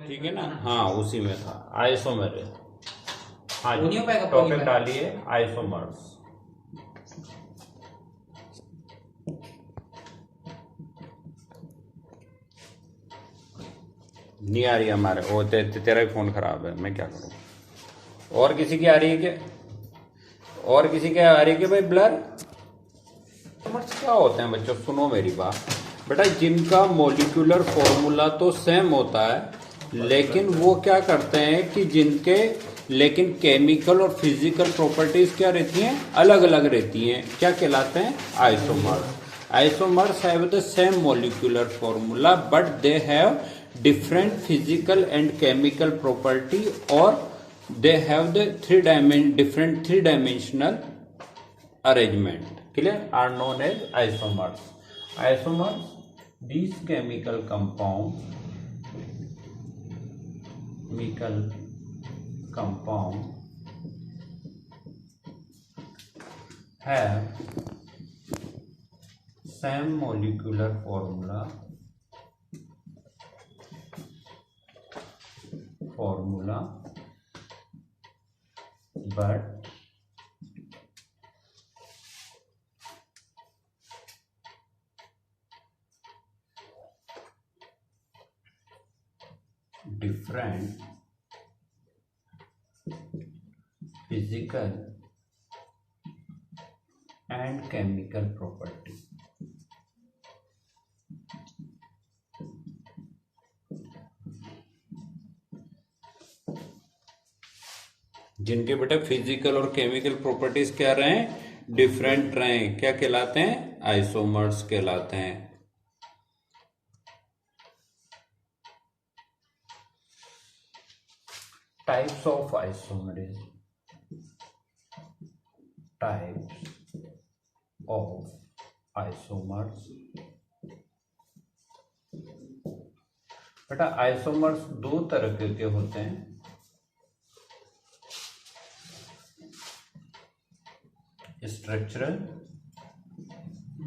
ठीक है ना। हाँ उसी में था आइसोमेरेज। हाँ वो नहीं हो पाएगा टॉपिक डालिए आइसोमर्स। नहीं आ रही हमारे वो तेरा ही फोन खराब है, मैं क्या करूँ। और किसी की आ रही है क्या? और किसी की आ रही है कि भाई ब्लर? आइसोमर्स क्या होते हैं बच्चों, सुनो मेरी बात बेटा। जिनका मॉलिक्यूलर फॉर्मूला तो सेम होता है लेकिन वो क्या करते हैं कि लेकिन केमिकल और फिजिकल प्रॉपर्टीज क्या रहती हैं, अलग अलग रहती हैं। क्या कहलाते हैं? Isomers. Isomers have the same molecular formula but they have different physical and chemical property or they have the different three-dimensional arrangement. Clear? Are known as isomers. Isomers, these chemical compound have same molecular formula but different physical and chemical property. जिनके बेटा physical और chemical properties क्या रहे हैं, different रहे हैं, क्या कहलाते हैं? आइसोमर्स कहलाते हैं। Types of isomerase, types of isomers. बेटा आइसोमर्स दो तरह के होते हैं, स्ट्रक्चरल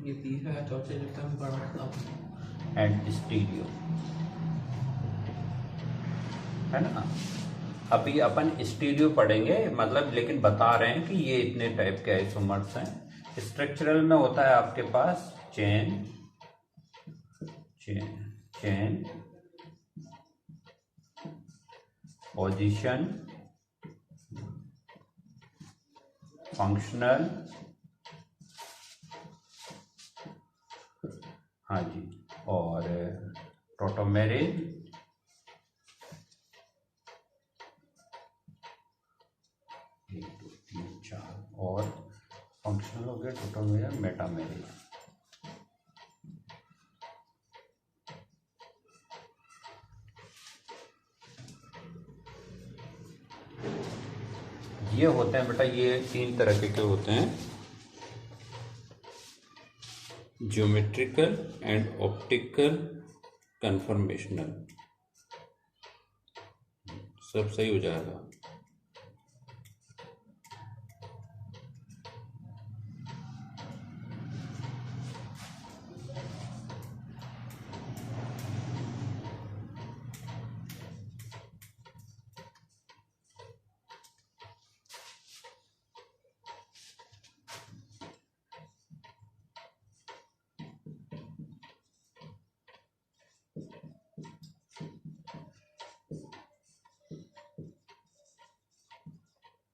ये तीसरा है, चौथे लगता है बड़ा एंड स्टीरियो, है ना। अभी अपन स्टीरियो पढ़ेंगे मतलब, लेकिन बता रहे हैं कि ये इतने टाइप के आइसोमर्स हैं। स्ट्रक्चरल में होता है आपके पास चेन, पोजीशन, फंक्शनल, हाँ जी, और टोटोमेरेज, एक दो तीन चार, और फंक्शनल हो गया टोटोमेरेज, मेटामेरेज। ये होते हैं बेटा, ये तीन तरह के होते हैं, ज्योमेट्रिकल एंड ऑप्टिकल कन्फर्मेशनल। सब सही हो जाएगा।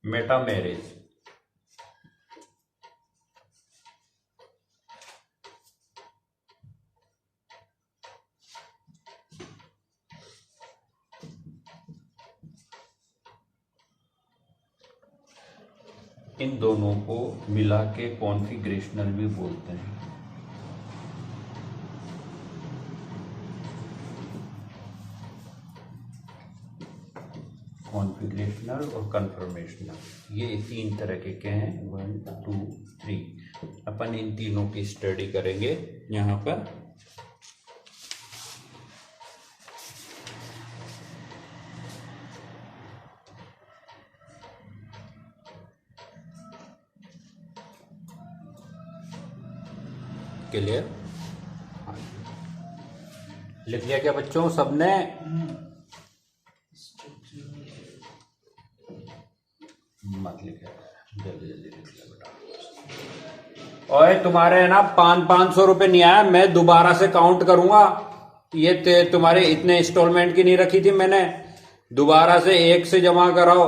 मेटामेरेज, इन दोनों को मिला के कॉन्फिगरेशनल भी बोलते हैं। कॉन्फिगरेशनल और कन्फर्मेशनल, ये तीन तरह के हैं। 1 2 3 अपन इन तीनों की स्टडी करेंगे यहाँ पर। क्लियर? लिख लिया क्या बच्चों सबने? मत लिखे, जल्दी जल्दी लिख ले बेटा। ओए तुम्हारे है ना 500 रुपए नहीं आया, मैं दोबारा से काउंट करूंगा। ये तुम्हारे इतने इंस्टॉलमेंट की नहीं रखी थी मैंने, दोबारा से एक से जमा कराओ,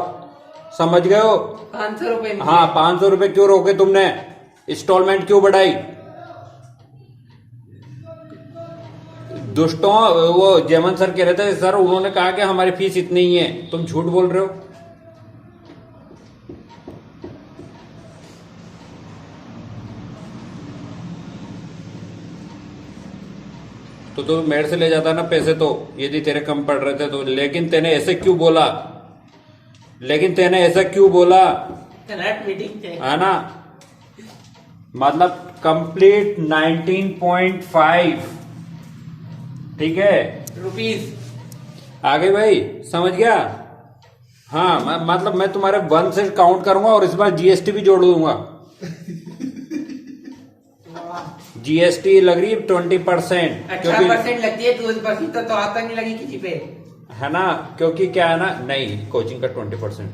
समझ गए हो? 500 रुपए। हाँ 500 रुपए क्यों रोके तुमने, इंस्टॉलमेंट क्यों बढ़ाई? दुष्टों, वो जयमन सर कह रहे थे सर, उन्होंने कहा कि हमारी फीस इतनी ही है, तुम झूठ बोल रहे हो। तो तू मेरे से ले जाता ना पैसे, तो यदि तेरे कम पड़ रहे थे तो। लेकिन तेने ऐसे क्यों बोला, लेकिन तेने ऐसा क्यों बोला, मीटिंग है ना? मतलब कंप्लीट 19.5, ठीक है रुपीज। आगे भाई समझ गया? हाँ मतलब मैं तुम्हारे 1 से काउंट करूंगा और इस बार जीएसटी भी जोड़ दूंगा। जीएसटी लग रही है 20%, 18% लगती है, 2% तो आता नहीं लगी किसी पे, है ना? क्योंकि क्या है ना, नहीं कोचिंग का 20%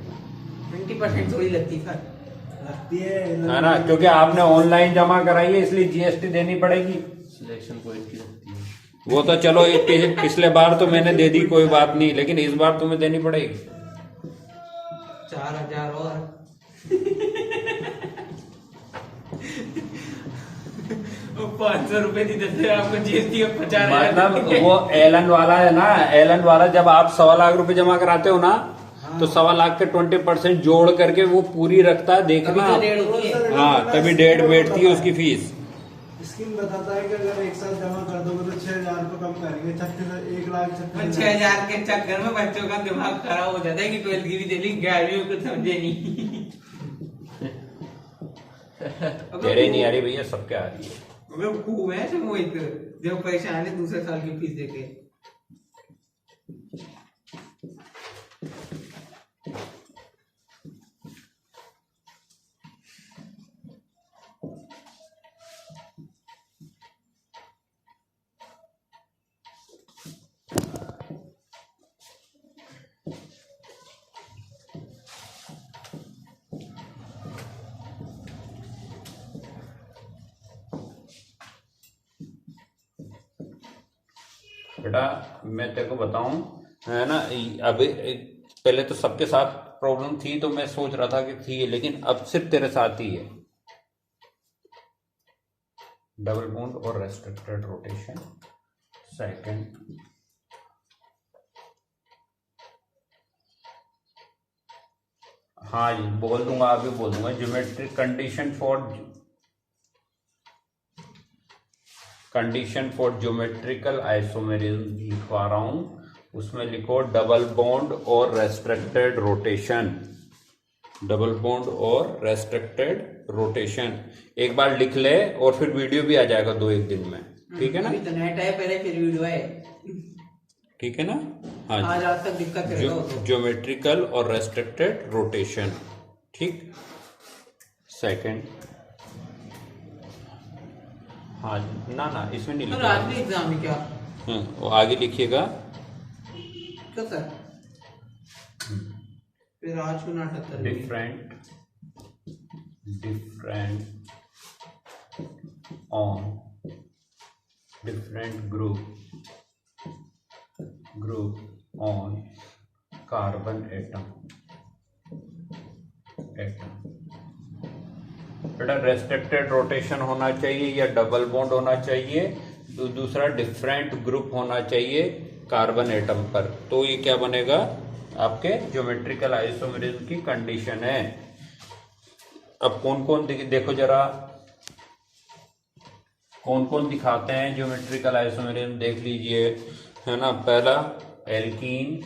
20% थोड़ी लगती सर, लगती है ना? क्योंकि आपने ऑनलाइन जमा कराई है इसलिए जीएसटी देनी पड़ेगी। सिलेक्शन पॉइंट की लगती है। वो तो चलो पिछले बार तो मैंने दे दी, कोई बात नहीं, लेकिन इस बार तुम्हें देनी पड़ेगी 4000 और 500 रुपए थी, 10,000 आपको जीएसटी का 50,000। मतलब वो एलन वाला है ना, एलन वाला जब आप 1.25 लाख रुपए जमा कराते हो ना, तो 1.25 लाख के 20% जोड़ करके वो पूरी रखता है, देखना। हाँ तभी 1.5 बैठती है उसकी फीस। स्कीम बताता है कि अगर एक साल जमा कर दोगे तो 6,000 रुपये कम करेंगे, 1,36,36,000। 6,000 के चक्कर में बच्चों का दिमाग खराब हो जाता है कि 12th की भी दे ली, 11वीं को समझे नहीं। तेरे नहीं आ रही भैया, सबके आ रही है। मतलब खूब है ऐसे मोहित, जो परेशान है दूसरे साल की फीस देके। बेटा मैं तेरे को बताऊं, है ना, अभी पहले तो सबके साथ प्रॉब्लम थी, तो मैं सोच रहा था कि थी, लेकिन अब सिर्फ तेरे साथ ही है। डबल बॉन्ड और रेस्ट्रिक्टेड रोटेशन, सेकंड, हाँ जी बोल दूंगा, अभी बोल दूंगा। Geometric condition for geometrical isomerism लिखवा रहा हूं, उसमें लिखो डबल बॉन्ड और रेस्ट्रिक्टेड रोटेशन, डबल बॉन्ड और रेस्ट्रिक्टेड रोटेशन। एक बार लिख ले और फिर वीडियो भी आ जाएगा 2-1 दिन में, ठीक है ना? तो नेट है पहले, फिर वीडियो है, ठीक है ना? हाँ आज रात तक दिक्कत करेगा वो तो। ज्योमेट्रिकल और रेस्ट्रिक्टेड रोटेशन, ठीक। सेकंड, हाँ ना ना इसमें नहीं लिखा। आज भी एग्जाम है क्या? वो आगे लिखिएगा। क्या सर? फिर आज को नाटक कर different on different group on carbon atom. बेटा रेस्ट्रिक्टेड रोटेशन होना चाहिए या डबल बॉन्ड होना चाहिए, दूसरा डिफरेंट ग्रुप होना चाहिए कार्बन एटम पर, तो ये क्या बनेगा, आपके ज्योमेट्रिकल आइसोमेरिज्म की कंडीशन है। अब कौन कौन देखो जरा, कौन कौन दिखाते हैं ज्योमेट्रिकल आइसोमेरिज्म, देख लीजिए, है ना। पहला एल्कीन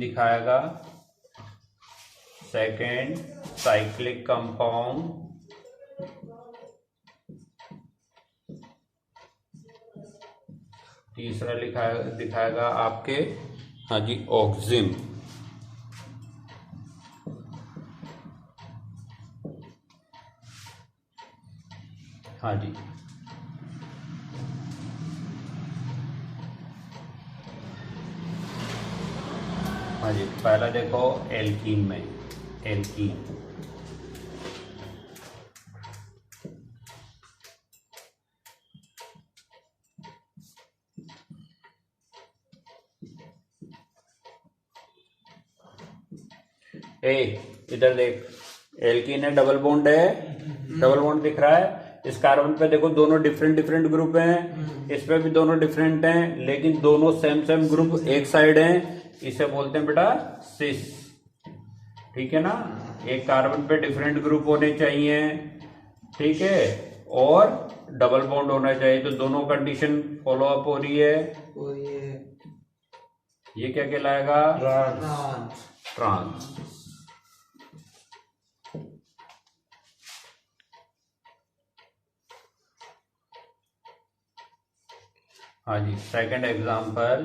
दिखाएगा, सेकेंड साइक्लिक कंपाउंड, तीसरा दिखाएगा आपके, हाँ जी, ऑक्सिम, हाँ जी। हाँ हाँ जी, पहला देखो एल्कीन में, एल्कीन ए, इधर देख, एल्कीन है, डबल बॉन्ड है, डबल बॉन्ड दिख रहा है। इस कार्बन पे देखो दोनों डिफरेंट डिफरेंट ग्रुप हैं, इस पे भी दोनों डिफरेंट हैं, लेकिन दोनों सेम सेम ग्रुप एक साइड हैं। इसे बोलते हैं बेटा सिस, ठीक है ना। एक कार्बन पे डिफरेंट ग्रुप होने चाहिए, ठीक है, और डबल बॉन्ड होना चाहिए, तो दोनों कंडीशन फॉलो अप हो रही है। और ये क्या कहलाएगा? ट्रांस। ट्रांस। हाँ जी, second example,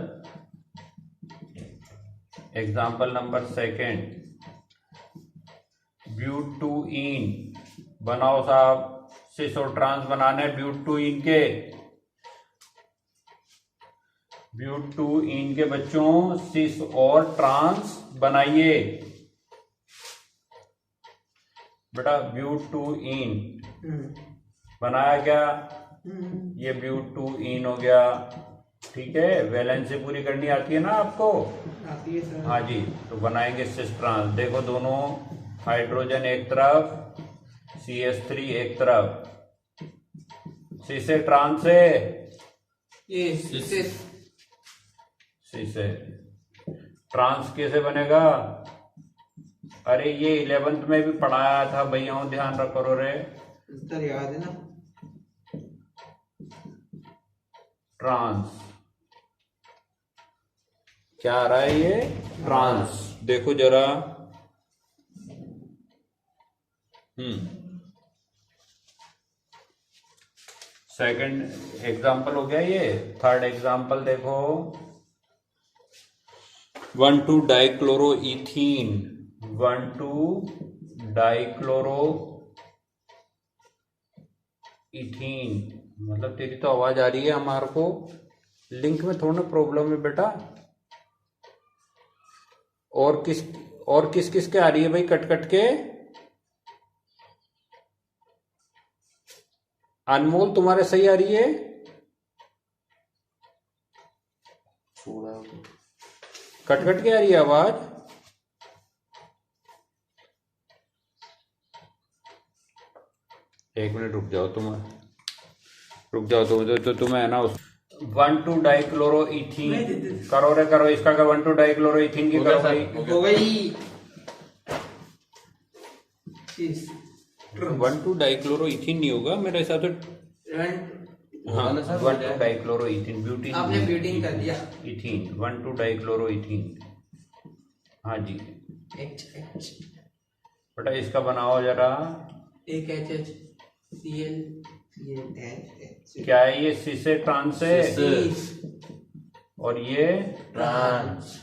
example number second, butene बनाओ साहब, सिस और ट्रांस बनाने ब्यूटूइन के, ब्यूटूइन के बच्चों सिस और ट्रांस बनाइए बेटा। ब्यूटूइन बनाया क्या? ये ब्यूटूइन हो गया, ठीक है। वैलेंसी पूरी करनी आती है ना आपको? आती है सर। हाँ जी, तो बनाएंगे सिस ट्रांस। देखो दोनों हाइड्रोजन एक तरफ, CH3 एक तरफ, सिस से ट्रांस से, ये सिस। सिस से ट्रांस कैसे बनेगा? अरे ये 11th में भी पढ़ाया था भैया, ध्यान रखो रे। सर याद है ना? ट्रांस क्या आ रहा है? ये ट्रांस, देखो जरा। सेकंड एग्जाम्पल हो गया ये। थर्ड एग्जाम्पल देखो, 1,2 डाइक्लोरो इथीन, 1,2 डाइक्लोरो इथीन। मतलब तेरी तो आवाज आ रही है, हमारे को लिंक में थोड़ा प्रॉब्लम है बेटा। और किस किस के आ रही है भाई, कट कट के? अनमोल तुम्हारे सही आ रही है? कट कट के आ रही है आवाज। एक मिनट रुक जाओ तुम, तो तुम्हें है ना 1,2 डाइक्लोरो इथीन करो रे, करो इसका का 1,2 डाइक्लोरो इथीन की करो भाई। हो गई। 1,2 डाइक्लोरो इथीन नहीं होगा मेरे हिसाब से। हाँ, 1,2 डाइक्लोरो इथीन, ब्यूटीन। आपने ब्यूटीन कर दिया। Ethene, 1,2 dichloro ethene. हाँ जी बेटा, इसका बनाओ जरा। एक HCl, क्या है ये? सिस से ट्रांस से, और ये ट्रांस।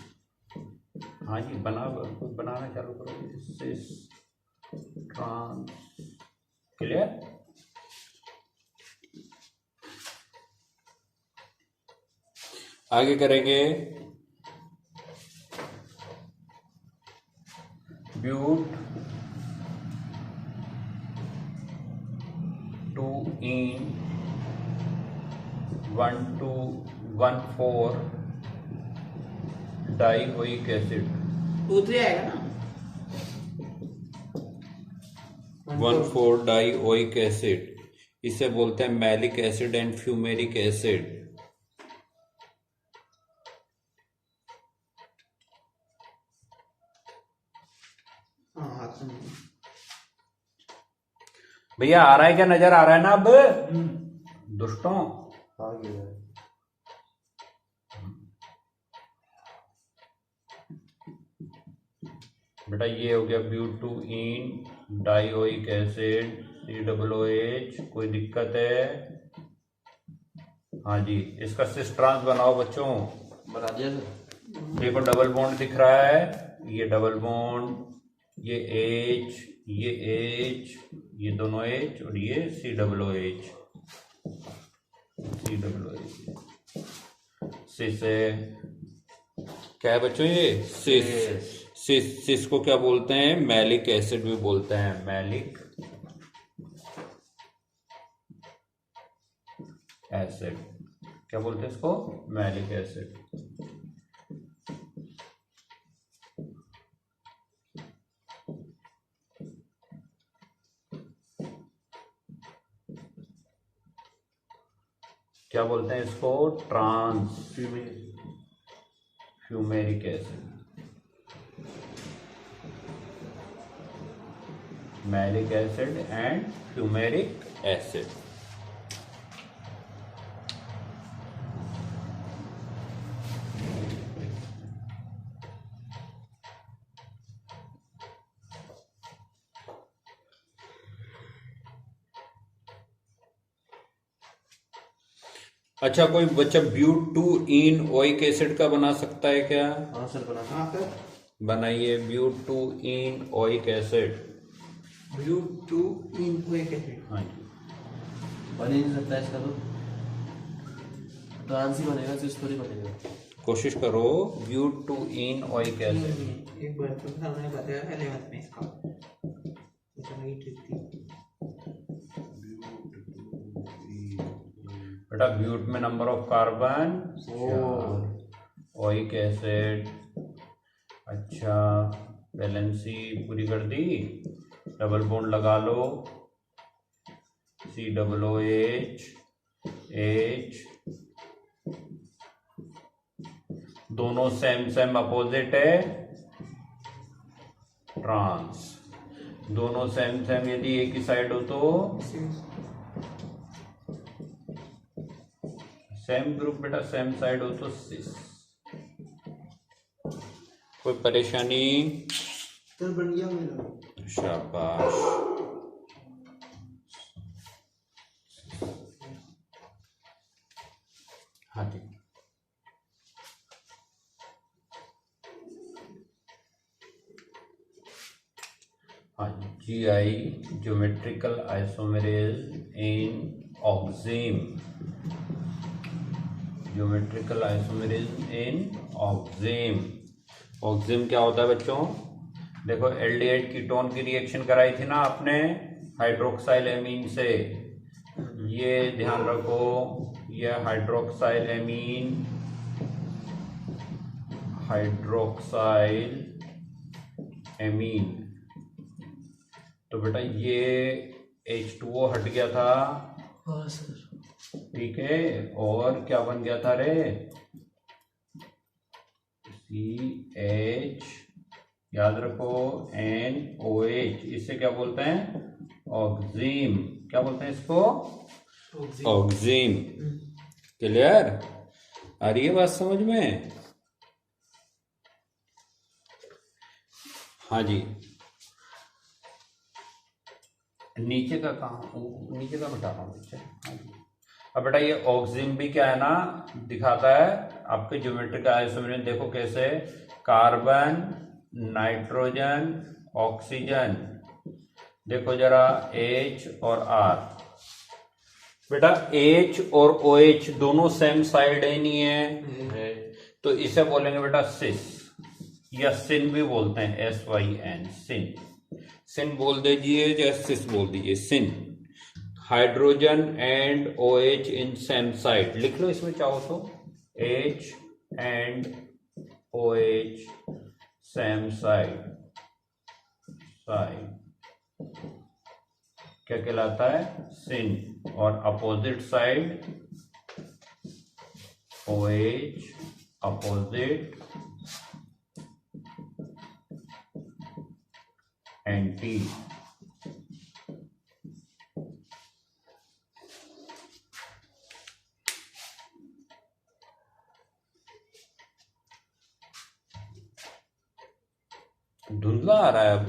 हाँ जी, बनाना चालू करो। Cis trans, clear? आगे करेंगे but two ene 1,2,1,4 dioic acid. 2,3 आएगा ना? 1,4 डाइओइक एसिड, इसे बोलते हैं maleic acid and fumaric acid. भैया आ रहा है क्या? नजर आ रहा है ना अब दुष्टों? बेटा ये हो गया ब्यूटूइन डाइओइक एसिड, COOH। कोई दिक्कत है? हाँ जी, इसका सिस ट्रांस बनाओ बच्चों। बना दिया। देखो डबल बॉन्ड दिख रहा है, ये डबल बॉन्ड, ये H, ये H, ये दोनों H, और ये COOH, COOH। सिस है, क्या है बच्चों ये? सिस। सिस को क्या बोलते हैं? मैलिक एसिड भी बोलते हैं, मैलिक एसिड। क्या बोलते हैं इसको? Maleic acid. क्या बोलते हैं इसको? Trans fumaric acid, maleic acid and fumaric acid. अच्छा, कोई बच्चा ब्यूटूइन ओइक एसिड का बना सकता है क्या? हाँ सर बना। हाँ सर। बनाइए butenoic acid. Butenoic acid. हाँ जी। बन ही नहीं सकता इसका, तो ट्रांस ही बनेगा, सिस थोड़ी बनेगा। कोशिश करो, ब्यूटूइन ओइक एसिड। एक बार तो हमने बताया पहले बात में इसका इतना ही ट्रिक थी। बेटा ब्यूट में number of carbon 4, oic acid. अच्छा, वैलेंसी पूरी कर दी, डबल बॉन्ड लगा लो, COOH H, दोनों सेम अपोजिट है, ट्रांस। दोनों सेम यदि एक ही साइड हो तो सेम ग्रुप, बेटा सेम साइड हो तो सिस। कोई परेशानी? सर बन गया मेरा। शाबाश। हाँ जी। हाँ, GI ज्योमेट्रिकल आइसोमेरेज इन ऑक्सीम। ज्योमेट्रिकल आइसोमेरेज इन ऑक्सीम। ऑक्सीम क्या होता है बच्चों? देखो, एल्डिहाइड कीटोन की रिएक्शन कराई थी ना आपने हाइड्रोक्साइल एमीन से, ये ध्यान रखो, ये हाइड्रोक्साइल एमीन, हाइड्रोक्साइल एमीन। तो बेटा ये H2O हट गया था, हाँ सर। ठीक है, और क्या बन गया था रे? CH, याद रखो, NOH। इससे क्या बोलते हैं? ऑक्सीम। क्या बोलते हैं इसको? ऑक्सीम। क्लियर? आ रही है बात समझ में? हाँ जी। नीचे का कहाँ? नीचे का बता रहा हूँ बच्चे। हाँ जी। अब बेटा ये ऑक्सीजन भी क्या है ना, दिखाता है आपके ज्योमेट्रिक आइसोमेरेज। देखो कैसे, कार्बन, नाइट्रोजन, ऑक्सीजन। देखो जरा H और R। बेटा H और OH दोनों सेम साइड है, नहीं है? तो इसे बोलेंगे बेटा सिस, या सिन भी बोलते हैं, SYN, सिन। सिन बोल दीजिए या सिस बोल दीजिए, syn. Hydrogen and OH in same side, लिख लो इसमें चाहो तो, H and OH same side. क्या कहलाता है? सिन। और opposite side OH, opposite anti. धुंधला आ रहा है अब।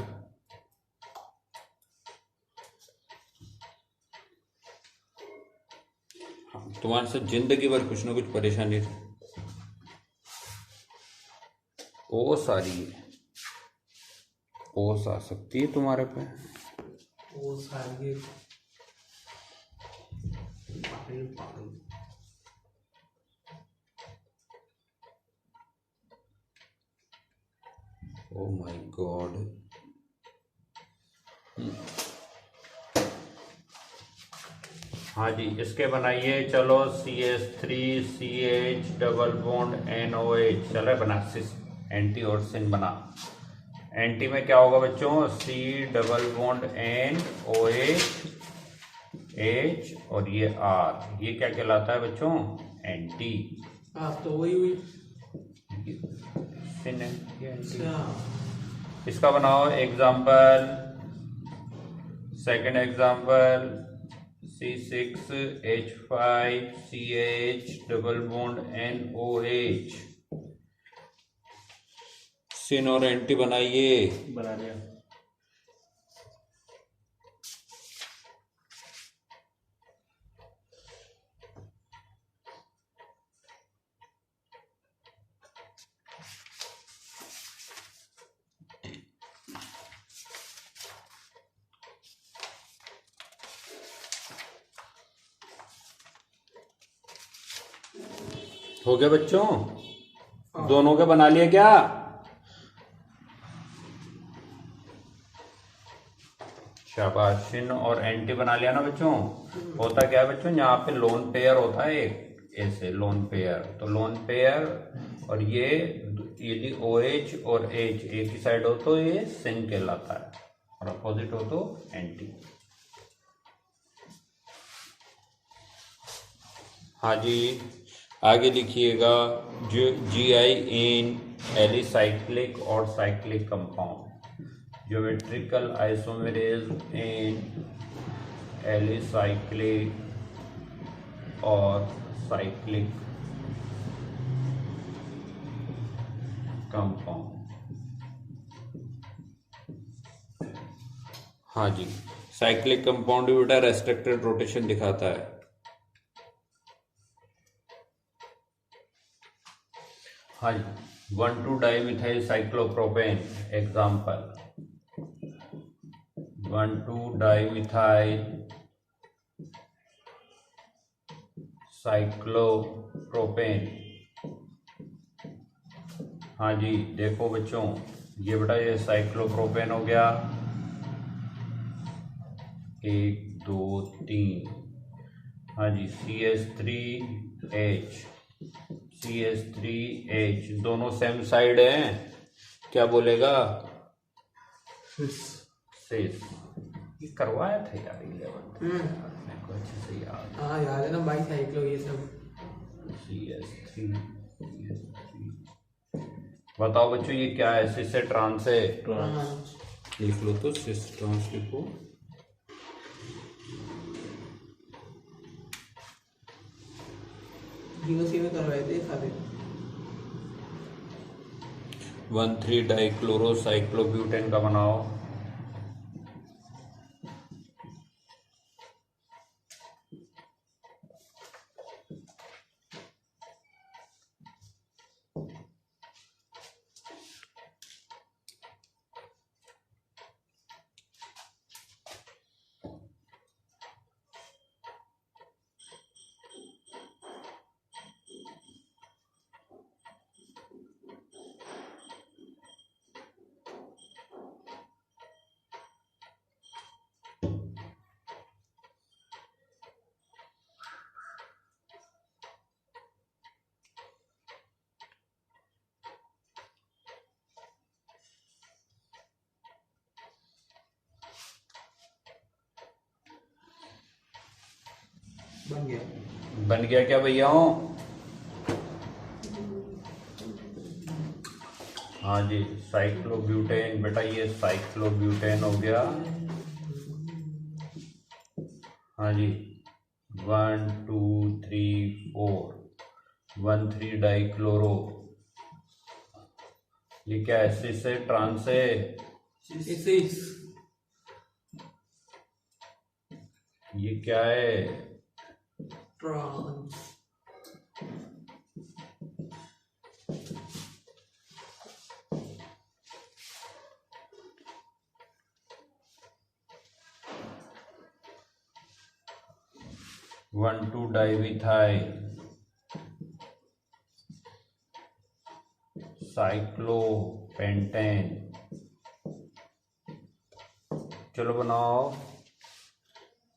तुम्हारे साथ जिंदगी भर कुछ ना कुछ परेशानी ओस आ रही है, ओस आ सकती है तुम्हारे पे। वो सारे पागल। Oh my God. हाँ जी, इसके बनाइए। चलो CH3CH डबल बॉन्ड NOH चल रहा है बना। एंटी और सिन बना। एंटी में क्या होगा बच्चों? C double bond NOH H और ये R, ये क्या कहलाता है बच्चों? एंटी। आप तो वही हुई। सिन है ये एंटी। अच्छा, इसका बनाओ example. Second example C6H5CH double bond NOH। सिन और एंटी बनाइए। बना दिया। हो गया बच्चों? दोनों के बना लिए क्या? शाबाश। सिन और एंटी बना लिया ना बच्चों? होता क्या है बच्चों, यहाँ पे लोन पेयर होता है एक, ऐसे लोन पेयर। तो लोन पेयर और ये यदि OH और H एक ही साइड हो तो ये सिन कहलाता है, और अपोजिट हो तो एंटी। हाँ जी, आगे लिखिएगा। GI इन एलिसाइक्लिक और साइक्लिक कंपाउंड। ज्योमेट्रिकल आइसोमेरेज इन एलिसाइक्लिक और साइक्लिक कंपाउंड। हाँ जी, साइक्लिक कंपाउंड भी बेटा रेस्ट्रिक्टेड रोटेशन दिखाता है। हाँ जी, 1,2-डाइमिथाइल साइक्लोप्रोपेन एग्जाम्पल। 1,2-डाइमिथाइल साइक्लोप्रोपेन। हाँ जी, देखो बच्चों, ये बेटा ये साइक्लोप्रोपेन हो गया, 1 2 3। हाँ जी, CH3H दोनों सेम साइड हैं, क्या बोलेगा? सिस। ये करवाया था यार 11 मेरे को अच्छे से याद। हाँ याद है ना बाई साइक्लो ये सब। CH3। बताओ बच्चों ये क्या है? सिस से ट्रांस है। ट्रांस। लिख लो तो, सिस ट्रांस लिखो। जीओसी में करवाए थे सारे। 1,3-डाइक्लोरोसाइक्लोब्यूटेन का बनाओ। बन गया। बन गया क्या भैया? हाँ जी, साइक्लोब्यूटेन बेटा, ये साइक्लोब्यूटेन हो गया। हाँ जी, 1 2 3 4 1,3-डाइक्लोरो। ये क्या है? सिस से ट्रांस है। सिस। ये क्या है? ट्रांस। One two dimethyl cyclopentane. चलो बनाओ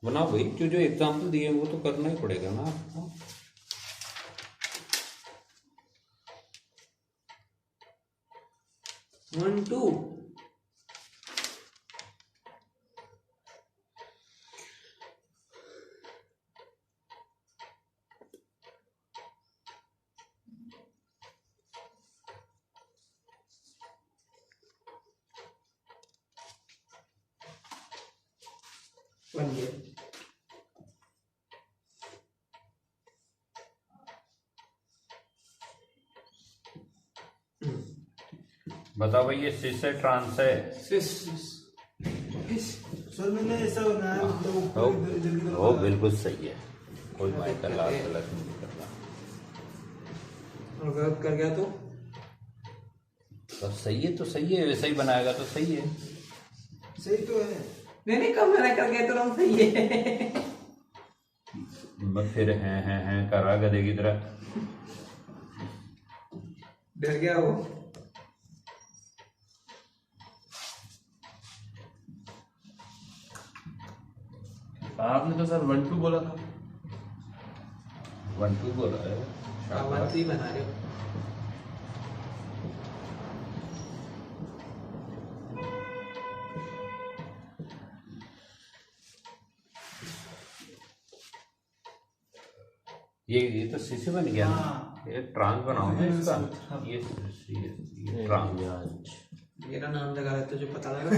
बनाओ भाई, जो जो एग्जाम्पल दिए वो तो करना ही पड़ेगा ना आपको। 1 2 1 year। बताओ भाई ये सिस है ट्रांस है? सर मैंने ऐसा बनाया मतलब ऊपर इधर की तरफ वो बिल्कुल सही है, कोई माइकल लाल गलत नहीं करना। और गलत कर गया तो तो सही है, तो सही है, वैसा ही बनाएगा तो सही है। सही तो है। नहीं कम मैंने कर गया तो रंग सही है। बस फिर हैं कर रहा गधे की तरह। डर गया वो। आपने तो सर 1 2 बोला था। 1 2 बोला है। आवाज ही बना रहे हो। ये तो सीसी बन गया ना। हाँ। ये ट्रांस बनाओ ना इसका। ये ट्रांस। मेरा नाम लगा रहे तो जो पता लगा।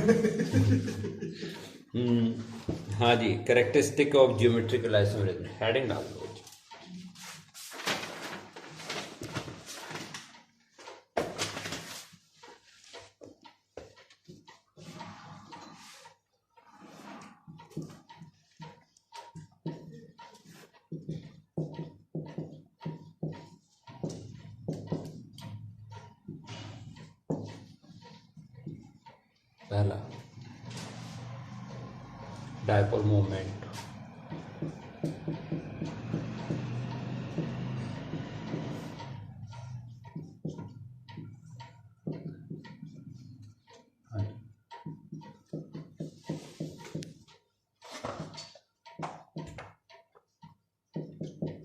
हाँ जी, characteristic of geometrical isomerism, heading डाल दो। पहला dipole moment,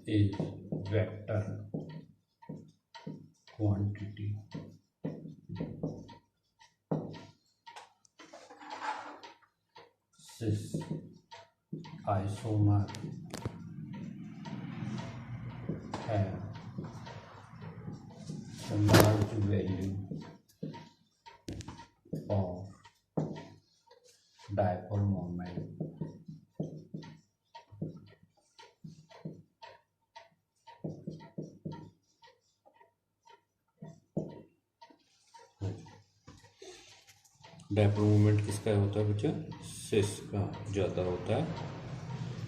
is vector quantity cis isomer have the large value of dipole moment dipole moment किसका होता है बच्चा? सिस का ज़्यादा होता है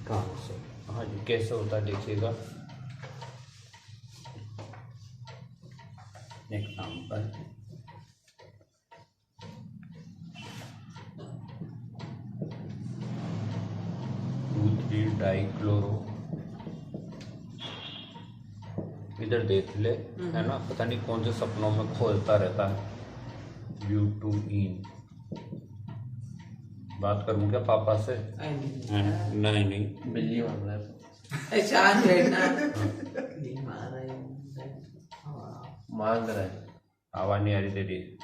ट्रांस से। हाँ जी, कैसे होता है देखिएगा। एग्जाम्पल, डाइक्लोरो, इधर देख ले, है ना, पता नहीं कौन से सपनों में खोलता रहता है। ब्यूटूइन, बात करूँ क्या पापा से? नहीं नहीं, बिल्ली मांग रहा है। शांत बैठना। नहीं मार रहा है। मांग रहा है। आवाज नहीं आ रही तेरी।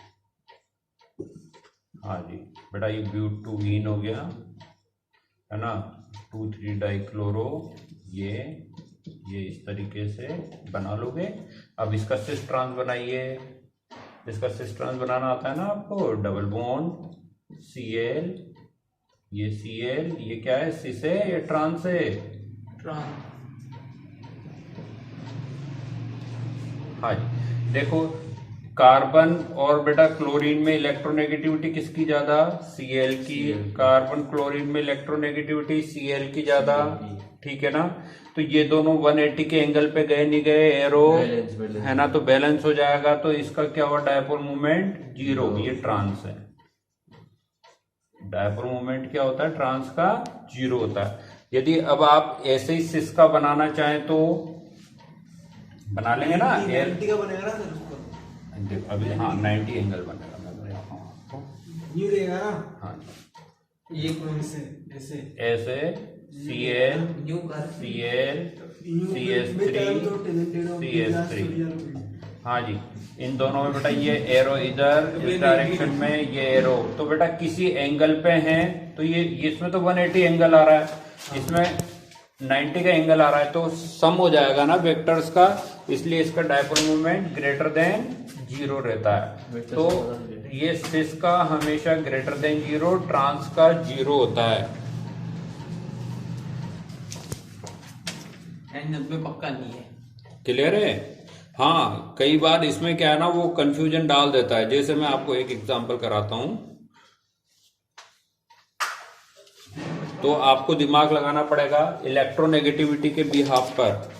हाँ जी बेटा, ये ब्यूटूइन हो गया, है ना, 2,3 डाइक्लोरो, ये इस तरीके से बना लोगे। अब इसका सिस ट्रांस बनाइए। इसका सिस ट्रांस बनाना आता है ना आपको? डबल बॉन्ड Cl, ये Cl, ये क्या है? सिस है, ये ट्रांस है? हाँ जी, देखो कार्बन और बेटा क्लोरीन में इलेक्ट्रोनेगेटिविटी किसकी ज्यादा? Cl की। कार्बन क्लोरीन में इलेक्ट्रोनेगेटिविटी Cl की ज्यादा, ठीक है ना। तो ये दोनों 180 के एंगल पे गए नहीं गए एरो, है ना, तो बैलेंस हो जाएगा। तो इसका क्या हुआ? डायपोल मोमेंट 0, ये ट्रांस है। डायपोल मोमेंट क्या होता है? ट्रांस का 0 होता है। यदि अब आप ऐसे ही सिस का बनाना चाहें तो बना लेंगे ना। का बनेगा ना सर उसको? देखो अभी हाँ 90 एंगल बनेगा, मैं बताता हूँ आपको। न्यू देगा ना, हाँ ये कौन ऐसे ऐसे ऐसे CL न्यू कर CL न्यू CS3 तो talented हो, CS3। studio हो। हाँ जी, इन दोनों में बेटा ये एरो इधर इस डायरेक्शन में, ये एरो तो बेटा किसी एंगल पे हैं, तो ये इसमें तो 180 एंगल आ रहा है, इसमें 90 का एंगल आ रहा है, तो सम हो जाएगा ना वेक्टर्स का, इसलिए इसका डायपोल मोमेंट ग्रेटर देन 0 रहता है। तो ये सिस का हमेशा ग्रेटर देन 0, ट्रांस का 0 होता है। एंड पे पक्का नहीं है। क्लियर है? हाँ, कई बार इसमें क्या है ना, वो कंफ्यूजन डाल देता है। जैसे मैं आपको एक एग्जांपल कराता हूं, तो आपको दिमाग लगाना पड़ेगा इलेक्ट्रोनेगेटिविटी के बिहाफ पर।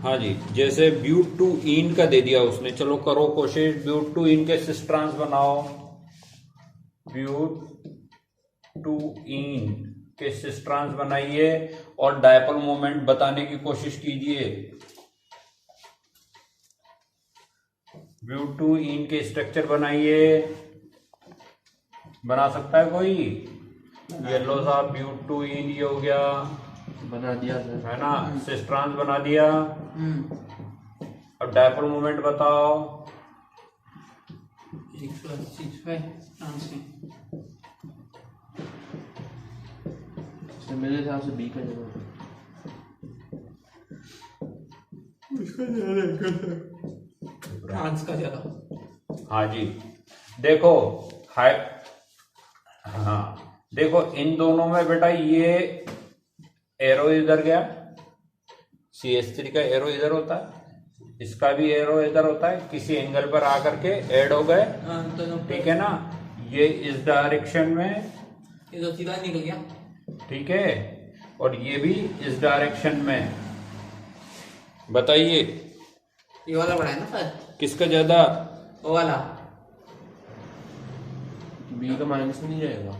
हाँ जी, जैसे ब्यूट टू इन का दे दिया उसने, चलो करो कोशिश, ब्यूट टू इन के सिस्ट्रांस बनाओ, ब्यूट टू इन के सिस्ट्रांस बनाइए और डायपोल मोमेंट बताने की कोशिश कीजिए। ब्यूट टू इन के स्ट्रक्चर बनाइए, बना सकता है कोई? येलो सा ब्यूट टू इन ये हो गया, बना दिया सर। है ना, सिस्ट्रांस बना दिया। अब डायपोल मोमेंट बताओ। 180 पे ट्रांस में तो मेरे हिसाब से बी का जगह ट्रांस का जगह। हाँ जी, देखो हाई, हाँ देखो इन दोनों में बेटा ये एरो इधर गया, CS3 का एरो इधर होता है, इसका भी एरो इधर होता है, किसी एंगल पर आकर के ऐड हो गए, ठीक है ना। ये इस डायरेक्शन में, ये तो सीधा निकल गया, ठीक है, और ये भी इस डायरेक्शन में। बताइए ये वाला बड़ा है ना सर? किसका ज्यादा? वो वाला बी का माइनस में नहीं जाएगा।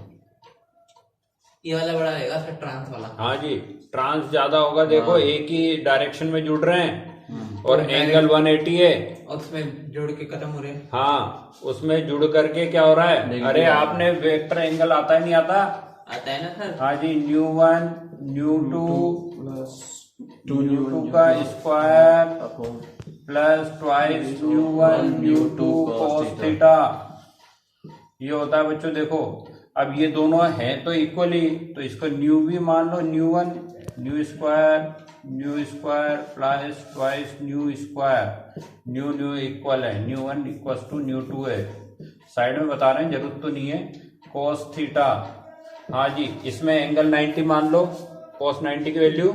ये वाला बड़ा रहेगा सर, ट्रांस वाला। हाँ जी, ट्रांस ज्यादा होगा। देखो एक ही डायरेक्शन में जुड़ रहे हैं और एंगल 180 है, और उसमें जोड़ के खत्म हो रहे हैं। हाँ उसमें जुड़ करके क्या हो रहा है? अरे आपने वेक्टर एंगल आता है नहीं आता? आता है ना सर? हाँ जी, न्यू1 न्यू2 न्यू2 का square plus twice nu one nu two cos theta, ये होता है बच्चों। देखो अब ये दोनों हैं तो इक्वली, तो इसको न्यू भी मान लो, nu one nu square plus twice nu square, nu nu equal है, न्यू1 इक्वल टू न्यू2 है। साइड में बता रहे हैं, जरूरत तो नहीं है। cos थीटा, हाँ जी, इसमें एंगल 90 मान लो, cos 90 की वैल्यू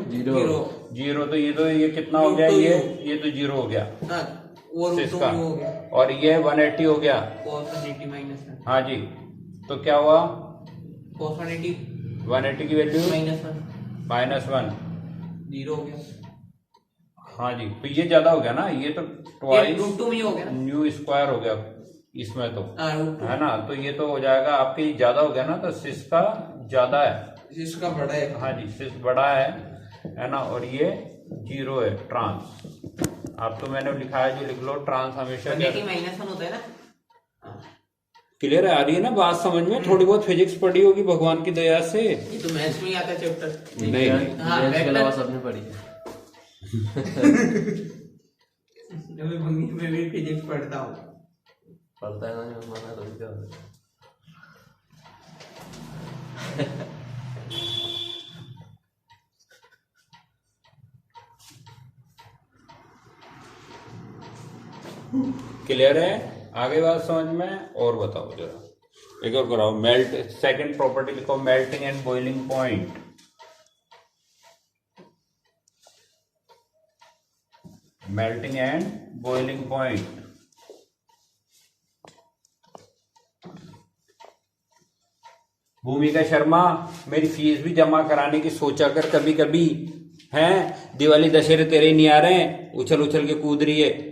0, तो ये कितना हो गया? ये तो 0 हो गया वो इसका, हो गया, और ये 180 हो गया। cos 180 माइनस में। हाँ जी, तो क्या हुआ? cos 180 की वैल्यू -1, 0 हो गया। हाँ जी, तो ये ज्यादा हो गया ना, ये तो ट्वाइस √2 में हो गया ना? न्यू स्क्वायर हो गया इसमें तो, √2 है ना, तो ये तो हो जाएगा आपके, ज्यादा हो गया ना, तो सिस का ज्यादा है, इसका बड़ा है। हाँ जी, सिस बड़ा है ना, और ये 0 है ट्रांस। आप तो मैंने लिखा है, जो लिख लो, ट्रांस हमेशा -1 होता है ना। क्लियर आ रही है ना बात समझ में? थोड़ी बहुत फिजिक्स पढ़ी होगी भगवान की दया से। ये तो मैथ्स में ही आता है चैप्टर। नहीं हाँ, इसके अलावा सबने पढ़ी है। मैं भी फिजिक्स पढ़ता हूँ। पढ़ता है ना, माना तो क्या होता है। क्लियर है? आगे बात समझ में? और बताओ जरा, एक और कराओ। मेल्ट, सेकंड प्रॉपर्टी लिखो, melting and boiling point. Melting and boiling point, भूमिका शर्मा, मेरी फीस भी जमा कराने की सोचा कर कभी कभी, हैं? दिवाली दशहरे तेरे ही नहीं आ रहे हैं, उछल उछल के कूद रही है।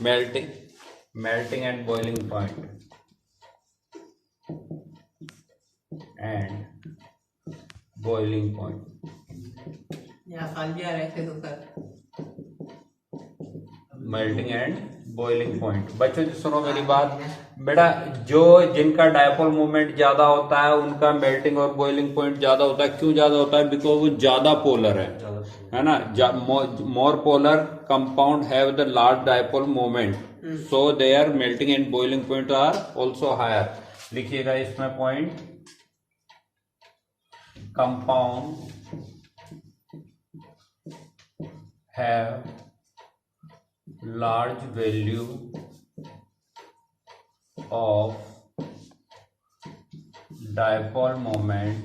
melting and boiling point and boiling point। यहाँ साल भी आ रहे थे तो sir melting and boiling point. बच्चों जी सुनो मेरी बात बेटा, जो जिनका डायपोल मूवमेंट ज्यादा होता है उनका मेल्टिंग और बॉइलिंग पॉइंट ज्यादा होता है। क्यों ज्यादा होता है? बिकॉज वो ज्यादा पोलर है ना। More polar compound have the large dipole movement, so their melting and boiling point are also higher. लिखिएगा इसमें point, compound have large value of dipole moment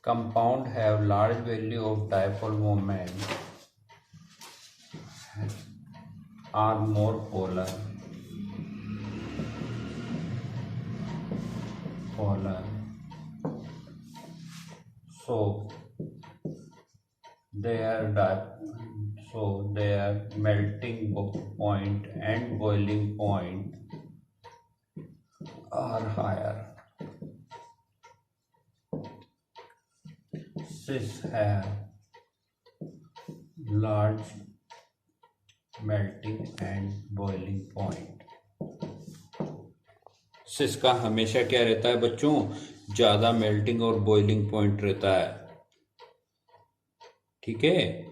compound have large value of dipole moment are more polar so their melting point and boiling point are higher. Cis have large melting and boiling point. सिस का हमेशा क्या रहता है बच्चों? ज्यादा melting और boiling point रहता है। ठीक है,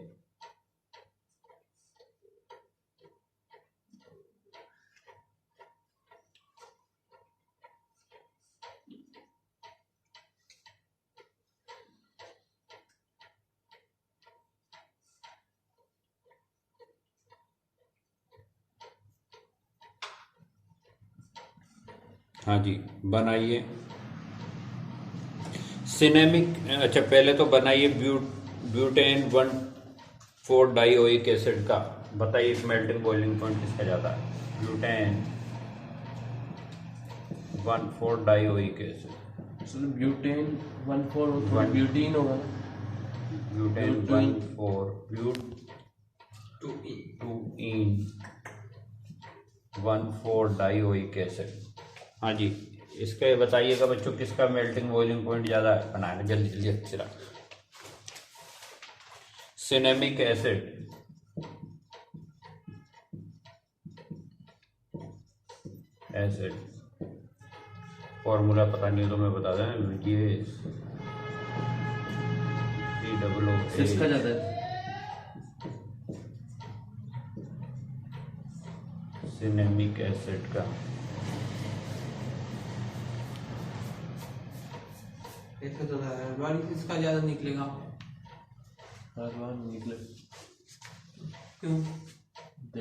हाँ जी बनाइए सिनेमिक। अच्छा पहले तो बनाइए ब्यूटेन 1,4 डाइओइक एसिड का। बताइए मेल्टिंग बॉइलिंग पॉइंट किसका जाता है? Butane 1,4 dioic acid. Sir butane 1,4 होता है, ब्यूटीन होगा ना? Butane 1,4 2-इन 1,4 dioic acid. हाँ जी इसका बताइएगा बच्चों किसका मेल्टिंग बॉइलिंग पॉइंट ज्यादा है? बनाएगा जल्दी जल्दी अच्छी तरह। सिनेमिक एसिड फॉर्मूला पता नहीं तो मैं बता दें, ये किसका ज्यादा है? सिनेमिक एसिड का। ऐसे तो इसका ज्यादा निकलेगा। निकले क्यों?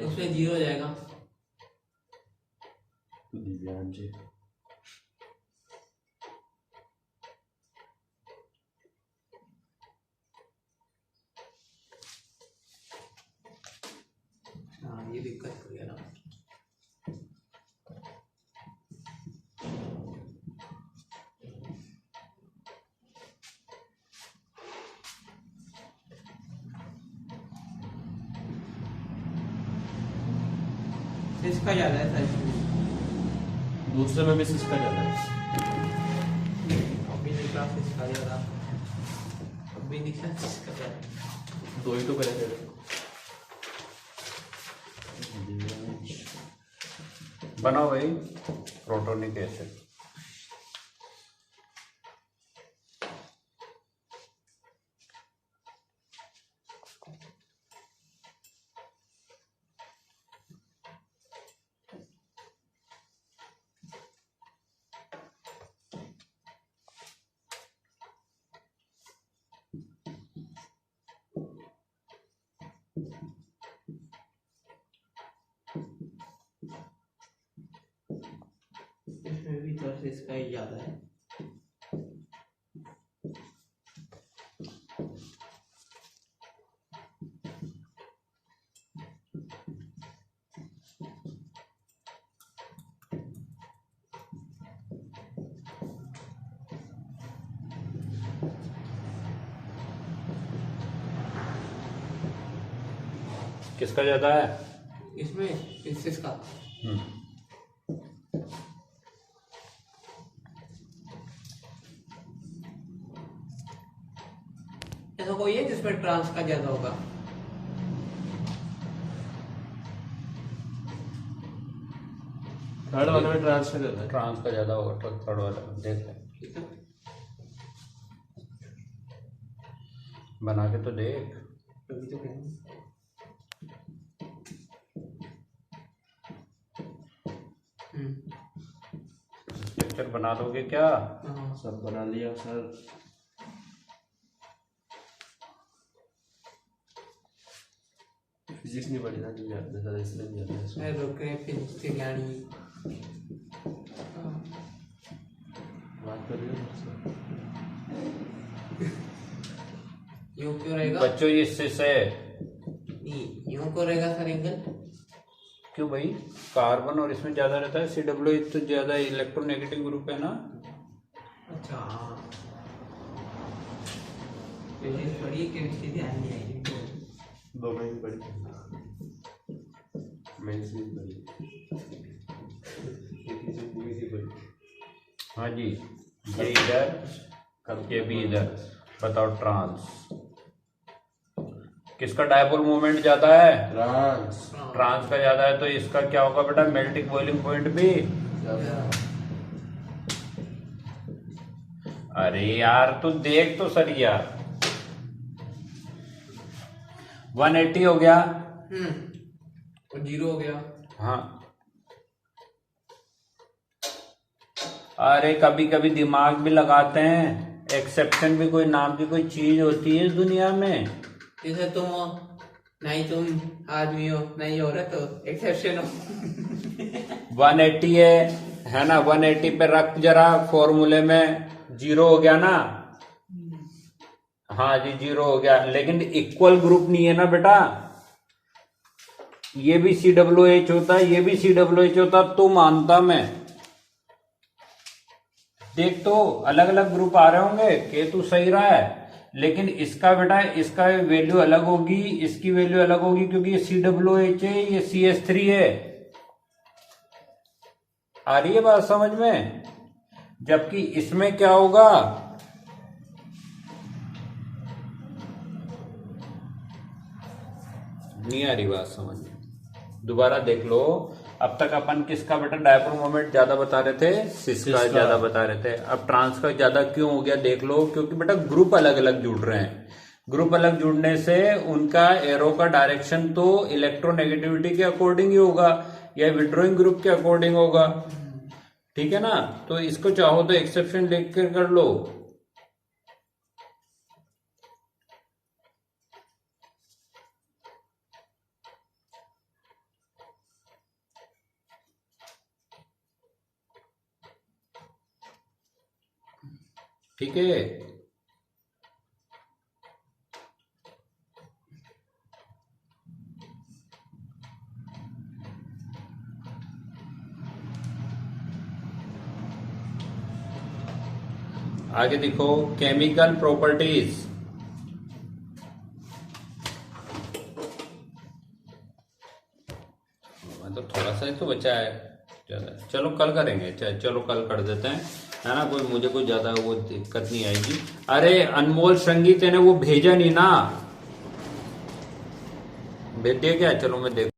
उसमें 0 हो जाएगा। दिव्यांग जी हाँ ये दिक्कत हो गया ना। इसका ज्यादा है सर, दूसरे में भी इसका ज्यादा है। अभी निकला इसका ज्यादा, अभी निकला इसका ज्यादा। 2 ही तो करेंगे। बनाओ भाई प्रोटोनिक एसिड। इसमें भी थोड़ा सा इसका ही ज्यादा है। किसका ज्यादा है? इसमें इसका ऐसा कोई है जिसमें ट्रांस का ज्यादा होगा? थर्ड वाले में ट्रांसफर करता है। ट्रांस का ज्यादा होगा तो थर्ड वाला में देख ले, ठीक है, बना के तो देख। तभी तो कहेंगे। स्ट्रक्चर बना दोगे क्या? हाँ, सब बना लिया सर। फिजिक्स नहीं पढ़ी ना जो जानते सर, इसलिए नहीं आता है। मैं रुक रहे फिजिक्स की गाड़ी। बात कर रही हो मुझसे? यूं क्यों रहेगा? बच्चों ये सिस है। यूं क्यों रहेगा सर एंगल? क्यों भाई, कार्बन और इसमें ज्यादा रहता है, CW तो ज्यादा इलेक्ट्रोनेगेटिव ग्रुप है ना। अच्छा हाँ, फिजिक्स पढ़िए, केमिस्ट्री ध्यान नहीं आएगी। दो महीने पढ़ी, मेंस नहीं पढ़ी, एक ही से पूरी सी पढ़ी। हाँ जी, ये इधर, ये भी इधर। बताओ ट्रांस किसका डायपोल मोमेंट ज्यादा है? ट्रांस ट्रांस का ज्यादा है तो इसका क्या होगा बेटा, मेल्टिंग बॉइलिंग पॉइंट भी। अरे यार तू देख तो सर यार, 180 हो गया। और 0 हो गया। हाँ, अरे कभी कभी दिमाग भी लगाते हैं, एक्सेप्शन भी कोई नाम की कोई चीज होती है इस दुनिया में। जैसे तुम हो, नहीं तुम आदमी हो, नहीं औरत हो, एक्सेप्शन हो। 180 है ना, 180 पे रख जरा, फॉर्मूले में 0 हो गया ना। हाँ जी 0 हो गया, लेकिन इक्वल ग्रुप नहीं है ना बेटा। ये भी COOH होता, ये भी COOH होता तो मानता मैं। देख तो अलग अलग ग्रुप आ रहे होंगे, केतु सही रहा है, लेकिन इसका बेटा इसका वैल्यू अलग होगी, इसकी वैल्यू अलग होगी, क्योंकि ये COOH है, ये CH3 है। आ रही है बात समझ में? जबकि इसमें क्या होगा, नहीं आ रही बात समझ में, दोबारा देख लो। अब तक अपन किसका बेटा डायपोल मोमेंट ज्यादा बता रहे थे, सिस का ज्यादा बता रहे थे। अब ट्रांस का ज्यादा क्यों हो गया देख लो, क्योंकि बेटा ग्रुप अलग अलग जुड़ रहे हैं। ग्रुप अलग जुड़ने से उनका एरो का डायरेक्शन तो इलेक्ट्रोनेगेटिविटी के अकॉर्डिंग ही होगा, या विड्रॉइंग ग्रुप के अकॉर्डिंग होगा। ठीक है ना, तो इसको चाहो तो एक्सेप्शन लेकर कर लो। ठीक है, आगे देखो केमिकल प्रॉपर्टीज। मतलब थोड़ा सा ही तो बचा है ज्यादा, चलो कल करेंगे, चलो कल कर देते हैं, है ना। कोई मुझे कोई ज्यादा वो दिक्कत नहीं आएगी। अरे अनमोल संगीत ने वो भेजा नहीं ना, भेज दिया क्या? चलो मैं देख